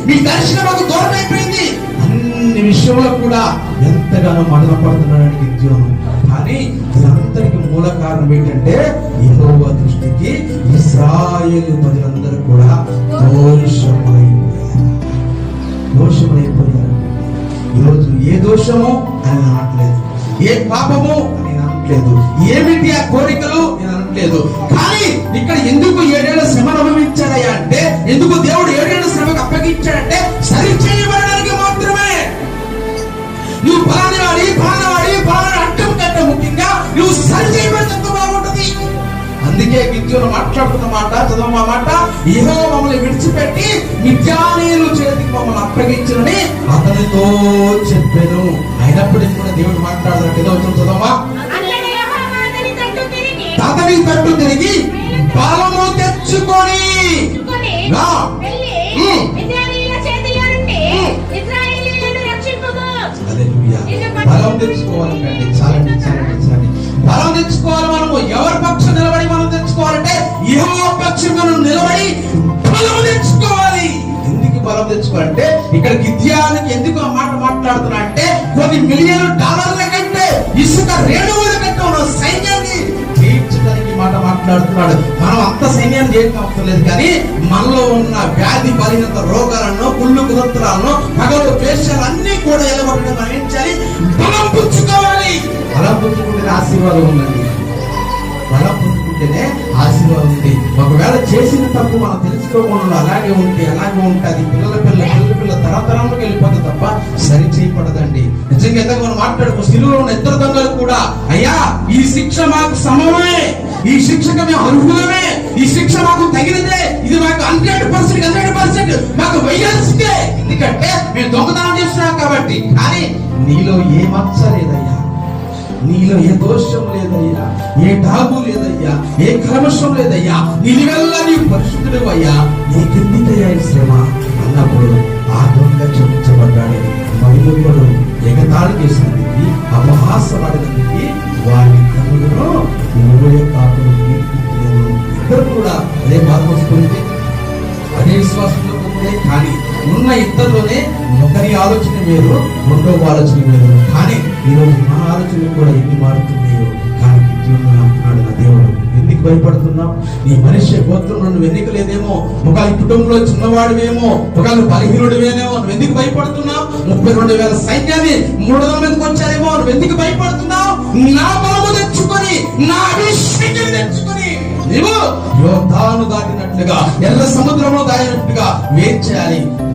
మీ దర్శనం మాకు దూరం అయిపోయింది, అన్ని విషయంలో కూడా ఎంతగానో మదన పడుతున్నాడు గిద్యోను. కానీ ఇదంతరికి మూల కారణం ఏంటంటే యెహోవా దృష్టికి ఇశ్రాయేలు ప్రజలందరూ కూడా దోషములైపోయారు. ఈరోజు ఏ దోషము అని అనట్లేదు, ఏ పాపము అని అనట్లేదు, ఏమిటి ఆ కోరికలు నేను అనట్లేదు. కానీ ఇక్కడ ఎందుకు 7 ఏళ్ల శ్రమను అనుభవించాడయ్యా అంటే, ఎందుకు దేవుడు 7 ఏళ్ల శ్రమకు అప్పగించాడంటే సరి చేయబడడానికి మాత్రమే. నువ్వు ఫలాని అడ్డం కంటే ముఖ్యంగా నువ్వు సరి చేయబడితే ఎంత బాగుంటుంది. అందుకే గిద్యోను మాట్లాడుతున్న మాట, చదవ మాట, యెహోవా మమ్మల్ని విడిచిపెట్టి మిద్యానీయుల చేతికి మమ్మల్ని అప్పగించునని అతనితో చెప్పాను. అయినప్పటికీ కూడా దేవుడు మాట్లాడాలంటే ఏదో వచ్చిన చదవమా, అతని తట్టు తిరిగి బలము తెచ్చుకొని బలం తెచ్చుకోవాలంటే చాలండి. బలం తెచ్చుకోవాలి. మనము ఎవరి పక్షం నిలబడి మనం తెచ్చుకోవాలంటే యెహోవా పక్షం మనం నిలబడి బలం తెచ్చుకోవాలి. ఎందుకు బలం తెచ్చుకోవాలంటే ఇక్కడ గిద్యోనుకి ఎందుకు ఆ మాట మాట్లాడుతున్నా అంటే, కొన్ని $1,000,000 కంటే ఇసుక రేణువుల కంటే ఉన్న సైన్యాన్ని తీర్చడానికి మాట మాట్లాడుతున్నాడు. మనం అంత సైన్యాన్ని చేయడం అవసరం లేదు, కానీ మనలో ఉన్న వ్యాధి బలహీనత రోగాలను, కుళ్ళు కుతంత్రాలను, పగలు ద్వేషాలు అన్ని కూడా ఎలగొట్టడం మనం ఏం చేయాలి? బలం పుచ్చుకోవాలి. బలం పుచ్చుకుంటేనే ఆశీర్వాదం ఉందండి. బలం పుచ్చుకుంటేనే ఆశీర్వాదం ఉంది. ఒకవేళ చేసిన తప్పు మనం తెలుసుకోకుండా అలాగే ఉంటే అది పిల్ల తరతరంలోకి వెళ్ళిపోతే తప్ప సరి చేయబడదండి. నిజంగా ఎంత మనం మాట్లాడుకో, సిలువలో ఉన్న 2 దొంగలు కూడా, అయ్యా ఈ శిక్ష మాకు సమమే, ఈ శిక్షకు మేము అర్హులమే, ఈ శిక్ష మాకు తగినదే, ఇది మాకు 100% మాకు వేయాల్సిందే, ఎందుకంటే మేము దొంగతనం చేస్తున్నాం కాబట్టి. కానీ నీలో ఏ మచ్చ లేదయ్యా, నీలో ఏ దోషం లేదయ్యా, ఏ డాగు లేదయ్యా, ఏ కల్మషం లేదయ్యా, నీవెల్లా నీవు పరిశుద్ధుడు అయ్యా, నీకెందుకయ్యా ఈ శ్రమ అన్నప్పుడు ఆ దొంగ క్షమించబడ్డాడు. మహిళలు ఎగతాళి చేసినందుకు, అపహాసపడినందుకు వారి కనులను ఇద్దరు కూడా అదే బాధ వస్తుంది, అదే విశ్వాసంలో ఉంటే. కానీ ఉన్న ఇద్దరిలోనే ఒకరి ఆలోచన వేరు, రెండవ ఆలోచన వేరు. కానీ ఈరోజు మా ఆలోచన కూడా ఎన్ని మారుతున్నాయో. కానీ గిద్యోను అంటున్నాడు, నా దేవుడు ఎందుకు భయపడుతున్నావు? నీ మనిషి గోత్రంలో నువ్వు ఎన్నికలేదేమో, ఒకవేళ కుటుంబంలో చిన్నవాడివేమో, ఒకవేళ బలహీనుడివేమో, నువ్వు ఎందుకు భయపడుతున్నావు? 32,000 సైన్యాన్ని 300 మందికి వచ్చారేమో, నువ్వు ఎందుకు భయపడుతున్నావు? నా బలము తెచ్చుకొని, నా అభిషేకం తెచ్చుకొని నీవు యోర్దాను దాటినట్లుగా, ఎర్ర సముద్రంలో దాటినట్టుగా వేచి చేయాలి.